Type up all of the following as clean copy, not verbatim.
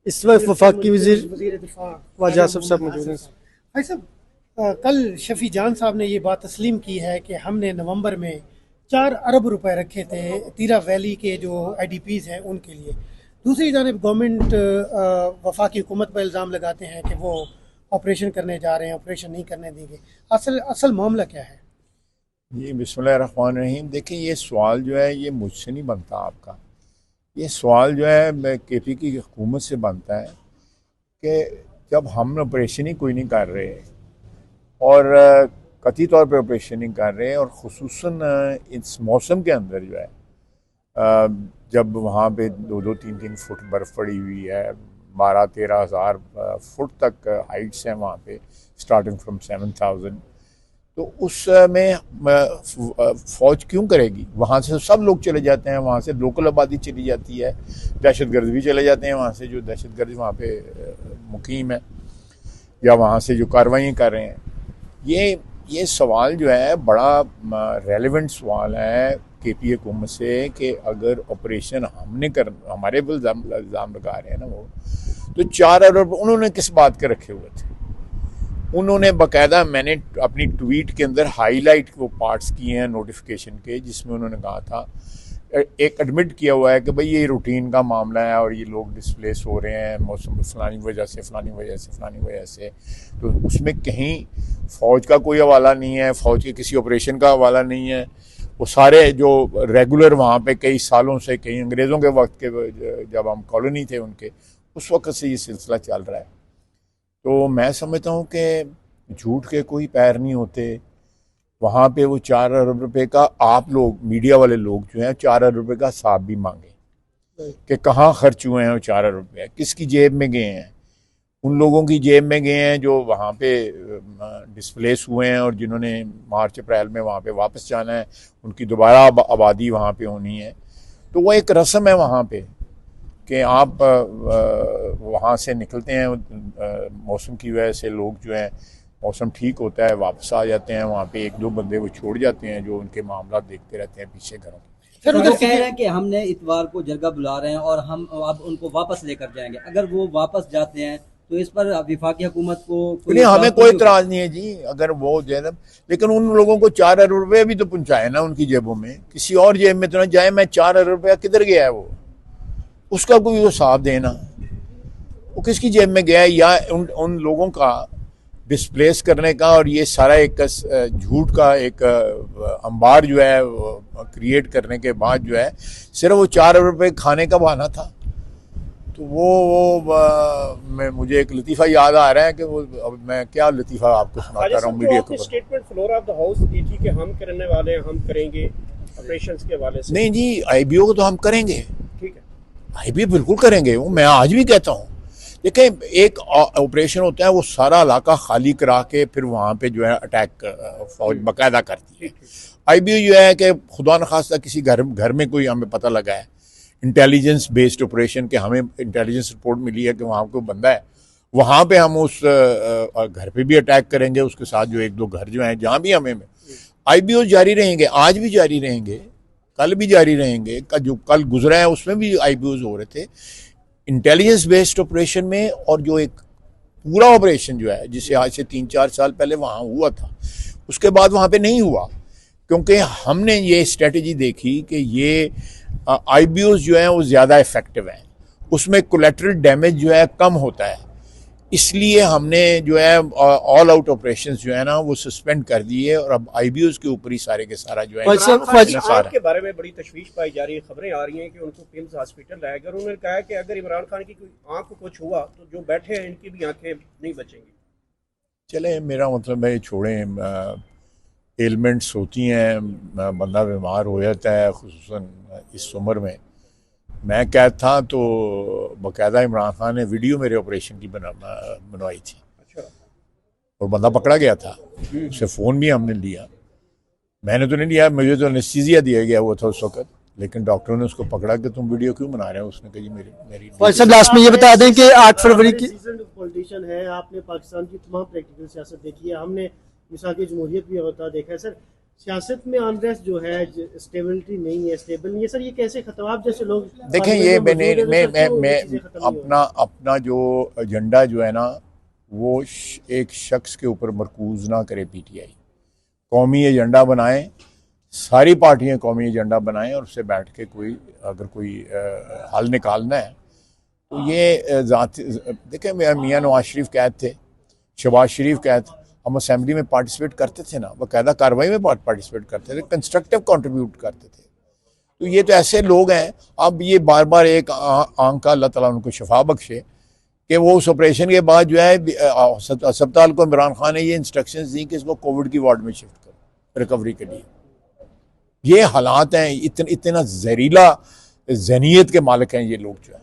इस वक्त वफाकी वज़ीर ख्वाजा आसिफ साहब मौजूद हैं। भाई साहब, कल शफी जान साहब ने ये बात तस्लीम की है कि हमने नवंबर में 4 अरब रुपए रखे थे तीरा वैली के जो IDPs हैं उनके लिए। दूसरी जानब गवर्नमेंट वफाकी हुकूमत पर इल्ज़ाम लगाते हैं कि वो ऑपरेशन करने जा रहे हैं, ऑपरेशन नहीं करने देंगे। असल मामला क्या है? जी बिस्मिल्लाहिर्रहमानिर्रहीम। देखिए, ये सवाल जो है ये मुझसे नहीं बनता आपका, ये सवाल जो है KP की हुकूमत से बनता है कि जब हम ऑपरेशन ही कोई नहीं कर रहे और कतई तौर पर ऑपरेशन नहीं कर रहे और ख़ुसूसन इस मौसम के अंदर जो है जब वहाँ पे 2-2, 3-3 फुट बर्फ़ पड़ी हुई है, 12-13 हज़ार फुट तक हाइट्स हैं वहाँ पे, स्टार्टिंग फ्रॉम 7,000, तो उसमें फ़ौज क्यों करेगी? वहाँ से सब लोग चले जाते हैं, वहाँ से लोकल आबादी चली जाती है, दहशतगर्द भी चले जाते हैं वहाँ से, जो दहशतगर्द वहाँ पे मुकीम है या वहाँ से जो कार्रवाई कर रहे हैं। ये सवाल जो है बड़ा रेलेवेंट सवाल है KP हुकूमत से कि अगर ऑपरेशन हमारे पर इल्ज़ाम लगा रहे हैं ना वो, तो 4 अरब उन्होंने किस बात के रखे हुए थे? उन्होंने बाकायदा, मैंने अपनी ट्वीट के अंदर हाईलाइट वो पार्ट्स किए हैं नोटिफिकेशन के, जिसमें उन्होंने कहा था, एक एडमिट किया हुआ है कि भाई ये रूटीन का मामला है और ये लोग डिस्प्लेस हो रहे हैं मौसम फलानी वजह से, तो उसमें कहीं फ़ौज का कोई हवाला नहीं है, फ़ौज के किसी ऑपरेशन का हवाला नहीं है। वो सारे जो रेगुलर वहाँ पे कई सालों से, कई अंग्रेज़ों के वक्त के जब हम कॉलोनी थे उनके, उस वक्त से ये सिलसिला चल रहा है। तो मैं समझता हूँ कि झूठ के कोई पैर नहीं होते। वहाँ पे वो 4 अरब रुपए का, आप लोग मीडिया वाले लोग जो हैं 4 अरब रुपए का हिसाब भी मांगे कि कहाँ खर्च हुए हैं वो 4 अरब रुपये, किसकी जेब में गए हैं? उन लोगों की जेब में गए हैं जो वहाँ पे डिस्प्लेस हुए हैं और जिन्होंने मार्च अप्रैल में वहाँ पे वापस जाना है, उनकी दोबारा आबादी वहाँ पे होनी है। तो वो एक रस्म है वहाँ पे कि आप वहाँ से निकलते हैं मौसम की वजह से, लोग जो हैं मौसम ठीक होता है वापस आ जाते हैं, वहाँ पे 1-2 बंदे वो छोड़ जाते हैं जो उनके मामला देखते रहते हैं पीछे घरों। सर, वो कह रहे हैं कि हमने इतवार को जरगा बुला रहे हैं और हम अब उनको वापस लेकर जाएंगे। अगर वो वापस जाते हैं तो इस पर वफाकी हुकूमत को नहीं, हमें कोई इतराज नहीं है जी, अगर वो जैनब, लेकिन उन लोगों को 4 अरब रुपये भी तो पहुंचाए ना उनकी जेबों में, किसी और जेब में तो ना जाए। मैं 4 अरब रुपया किधर गया है वो, उसका कोई वो हिसाब देना, वो किसकी जेब में गया है, या उन लोगों का डिस्प्लेस करने का। और ये सारा एक झूठ का एक अंबार जो है क्रिएट करने के बाद जो है सिर्फ वो 4 अरब रुपये खाने का बहाना था। तो मैं मुझे एक लतीफ़ा याद आ रहा है कि वो, अब मैं क्या लतीफ़ा आपको सुनाता रहा हूँ मीडिया को। Statement floor of the house दी थी कि हम करने वाले हैं, हम करेंगे ऑपरेशंस के हवाले से। नहीं जी, IBO को तो हम करेंगे, ठीक है, IBO बिल्कुल करेंगे, वो मैं आज भी कहता हूँ। देखिए, एक ऑपरेशन होता है वो सारा इलाका खाली करा के फिर वहाँ पे जो है अटैक फौज बाकायदा करती है। IBO जो है कि खुदा न खास्ता किसी घर में कोई हमें पता लगा है, इंटेलिजेंस बेस्ड ऑपरेशन के, हमें इंटेलिजेंस रिपोर्ट मिली है कि वहाँ कोई बंदा है, वहाँ पे हम उस घर पे भी अटैक करेंगे, उसके साथ जो 1-2 घर जो हैं जहाँ भी हमें IBO जारी रहेंगे, आज भी जारी रहेंगे, कल भी जारी रहेंगे। जो कल गुजरा है उसमें भी IBOs हो रहे थे इंटेलिजेंस बेस्ड ऑपरेशन में। और जो एक पूरा ऑपरेशन जो है जिसे आज से 3-4 साल पहले वहाँ हुआ था, उसके बाद वहाँ पे नहीं हुआ, क्योंकि हमने ये स्ट्रेटजी देखी कि ये IBOs जो हैं वो ज़्यादा इफेक्टिव हैं, उसमें कोलेटरल डैमेज जो है कम होता है, इसलिए हमने जो है ऑल आउट ऑपरेशंस जो है ना वो सस्पेंड कर दिए और अब IBOs के ऊपर ही सारे के सारा जो है के बारे में बड़ी तशवीश पाई जा रही है। खबरें आ रही हैं कि उनको किम्स हॉस्पिटल लाया गया। उन्होंने कहा कि अगर इमरान खान की कोई आंख को कुछ हुआ तो जो बैठे हैं इनकी भी आंखें नहीं बचेंगी। चले, मेरा मतलब है छोड़ें, एलिमेंट्स होती हैं, बंदा बीमार हो जाता है खुसूसन इस उम्र में। मैं कैद था तो बाकायदा इमरान खान ने वीडियो मेरे ऑपरेशन की बनवाई थी। अच्छा। और बंदा पकड़ा गया था, उससे फ़ोन भी हमने लिया, मैंने तो नहीं लिया, मुझे तो एनेस्थीसिया दिया गया हुआ था उस वक्त, लेकिन डॉक्टरों ने उसको पकड़ा कि तुम वीडियो क्यों बना रहे हो। उसने कहा जी मेरी सब लास्ट में ये बता दें कि 8 फरवरी की पॉलिटिशियन है, आपने पाकिस्तान की तमाम प्रैक्टिकल सियासत देखी है, हमने मिसाल की जमहूरियत भी होता देखा है। सर, सियासत में अनरेस्ट जो है, स्टेबिलिटी नहीं है, स्टेबल नहीं है सर, ये कैसे खत्म? आप जैसे लोग देखें, ये मैं अपना जो एजेंडा जो है ना, वो एक शख्स के ऊपर मरकूज ना करे। पीटीआई कौमी एजेंडा बनाए, सारी पार्टियां कौमी एजेंडा बनाएं और उससे बैठ के अगर कोई हल निकालना है तो ये देखें, मियाँ नवाज शरीफ कैद थे, शहबाज शरीफ कैद, हम असेंबली में पार्टिसिपेट करते थे ना, बाकायदा कार्रवाई में पार्टिसिपेट करते थे, कंस्ट्रक्टिव कंट्रीब्यूट करते थे। तो ये तो ऐसे लोग हैं, अब ये बार बार एक आंख का अल्लाह ताला उनको शफा बख्शे कि वो उस ऑपरेशन के बाद जो है अस्पताल को इमरान खान ने ये इंस्ट्रक्शंस दी कि इसको कोविड की वार्ड में शिफ्ट करो रिकवरी के लिए। ये हालात हैं, इतना जहरीला जहनीत के मालिक हैं ये लोग जो है।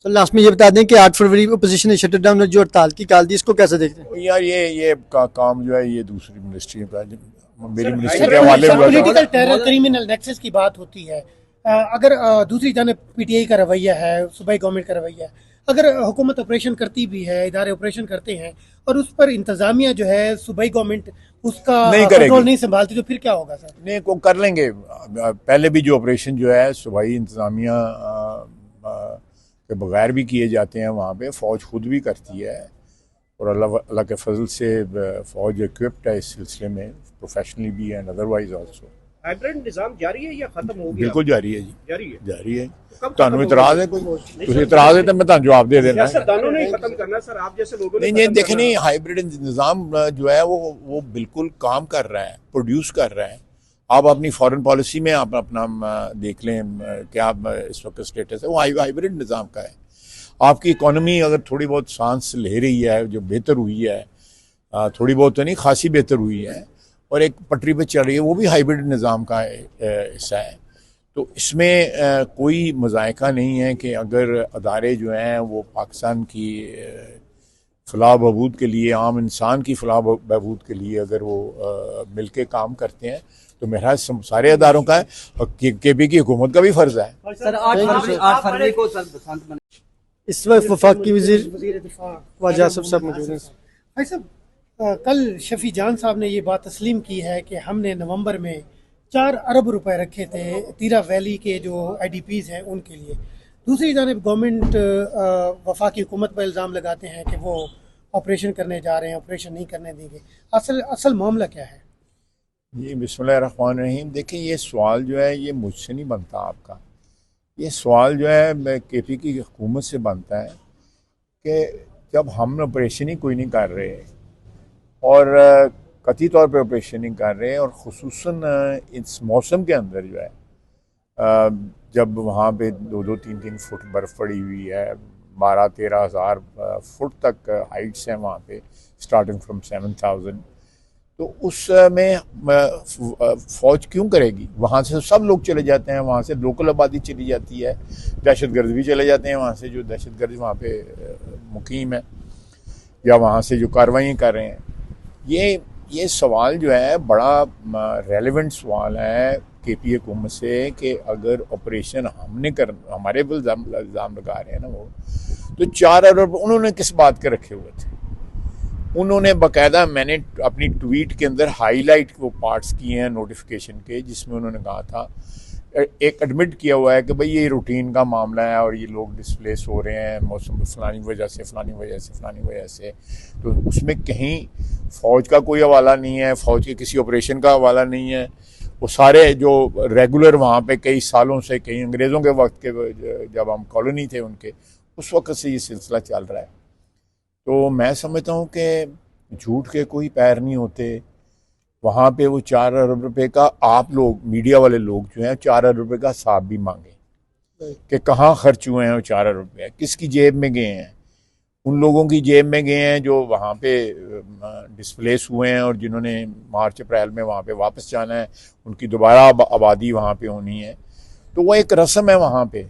तो लास्ट में ये बता दें कि 8 फरवरी अपोजिशन ने शटर डाउन जो हड़ताल की कॉल दी, इसको कैसे देखते हैं? यार ये काम जो है ये दूसरी मिनिस्ट्री का, मेरी मिनिस्ट्री के हवाले हुआ था। पॉलिटिकल टेरर, क्रिमिनल नेक्सस की बात होती है। अगर दूसरी जाने पीटीआई का रवैया है, सूबाई गवर्नमेंट का रवैया है, अगर हुकूमत ऑपरेशन करती भी है, इदारे ऑपरेशन करते हैं और उस पर इंतजामिया जो है सूबाई गवर्नमेंट उसका कंट्रोल नहीं संभालती, तो फिर क्या होगा सर? नहीं, को कर लेंगे। पहले भी जो ऑपरेशन जो है सूबाई इंतजामिया के बगैर भी किए जाते हैं, वहाँ पे फ़ौज खुद भी करती है और अल्लाह के फजल से फ़ौज इक्विप्ड है इस सिलसिले में, प्रोफेशनली भी एंड अदरवाइज ऑल्सो। हाइब्रिड निज़ाम जारी है या खत्म हो गया? बिल्कुल जारी है जी, जारी है। ਤੁਹਾਨੂੰ ਇਤਰਾਜ਼ ਹੈ कोई? ਤੁਸੀਂ ਇਤਰਾਜ਼ है तो मैं ਤੁਹਾਨੂੰ जवाब दे देना। सियासतदानों ने खत्म करना सर, आप जैसे लोगों ने नहीं देखे नहीं, हाइब्रिड निज़ाम जो है वो बिल्कुल काम कर रहा है, प्रोड्यूस कर रहा है। आप अपनी फॉरेन पॉलिसी में आप अपना देख लें क्या इस वक्त स्टेटस है, वो हाइब्रिड निज़ाम का है। आपकी इकोनॉमी अगर थोड़ी बहुत सांस ले रही है, जो बेहतर हुई है, थोड़ी बहुत तो नहीं, खासी बेहतर हुई है और एक पटरी पे चल रही है, वो भी हाइब्रिड निज़ाम का हिस्सा है। तो इसमें कोई मज़ायका नहीं है कि अगर अदारे जो हैं वो पाकिस्तान की फलाह बहबूद के लिए, आम इंसान की फलाह बहबूद के लिए अगर वो मिल के काम करते हैं तो मेरा सारे अदारों का है, केपी की हुकूमत का भी फ़र्ज है। सर 8 फरवरी को सर बसंत में इस वक्त वफाकी वज़ीर ख्वाजा सब मौजूद हैं। भाई साहब, कल शफी जान साहब ने ये बात तस्लीम की है कि हमने नवंबर में 4 अरब रुपए रखे थे तीरा वैली के जो IDPs हैं उनके लिए। दूसरी जानिब गवर्नमेंट वफाकी हुकूमत पर इल्ज़ाम लगाते हैं कि वो ऑपरेशन करने जा रहे हैं, ऑपरेशन नहीं करने देंगे। असल मामला क्या है? जी बिस्मिल्लाहिर्रहमानिर्रहीम। देखिए, ये सवाल जो है ये मुझसे नहीं बनता आपका, ये सवाल जो है KP की हुकूमत से बनता है कि जब हम ऑपरेशन ही कोई नहीं कर रहे और कतई तौर पे ऑपरेशन नहीं कर रहे हैं और ख़ुसूसन इस मौसम के अंदर जो है जब वहाँ पे 2-3 फुट बर्फ़ पड़ी हुई है, 12-13 हज़ार फुट तक हाइट्स हैं वहाँ पे, स्टार्टिंग फ्रॉम 7,000, तो उसमें फ़ौज क्यों करेगी? वहाँ से सब लोग चले जाते हैं, वहाँ से लोकल आबादी चली जाती है, दहशतगर्द भी चले जाते हैं वहाँ से, जो दहशतगर्द वहाँ पे मुकीम है या वहाँ से जो कार्रवाई कर रहे हैं। ये सवाल जो है बड़ा रेलेवेंट सवाल है KP हुकूमत से कि अगर ऑपरेशन हमारे पर इल्ज़ाम लगा रहे हैं ना वो, तो 4 अरब उन्होंने किस बात के रखे हुए थे? उन्होंने बाकायदा, मैंने अपनी ट्वीट के अंदर हाईलाइट वो पार्ट्स किए हैं नोटिफिकेशन के, जिसमें उन्होंने कहा था, एक एडमिट किया हुआ है कि भाई ये रूटीन का मामला है और ये लोग डिस्प्लेस हो रहे हैं मौसम फलानी वजह से, तो उसमें कहीं फ़ौज का कोई हवाला नहीं है, फ़ौज के किसी ऑपरेशन का हवाला नहीं है। वो सारे जो रेगुलर वहाँ पे कई सालों से, कई अंग्रेज़ों के वक्त के जब हम कॉलोनी थे उनके, उस वक्त से ये सिलसिला चल रहा है। तो मैं समझता हूँ कि झूठ के कोई पैर नहीं होते। वहाँ पे वो 4 अरब रुपए का, आप लोग मीडिया वाले लोग जो हैं 4 अरब रुपए का हिसाब भी मांगे कि कहाँ खर्च हुए हैं वो 4 अरब रुपये, किसकी जेब में गए हैं? उन लोगों की जेब में गए हैं जो वहाँ पे डिस्प्लेस हुए हैं और जिन्होंने मार्च अप्रैल में वहाँ पे वापस जाना है, उनकी दोबारा आबादी वहाँ पे होनी है। तो वो एक रस्म है वहाँ पे।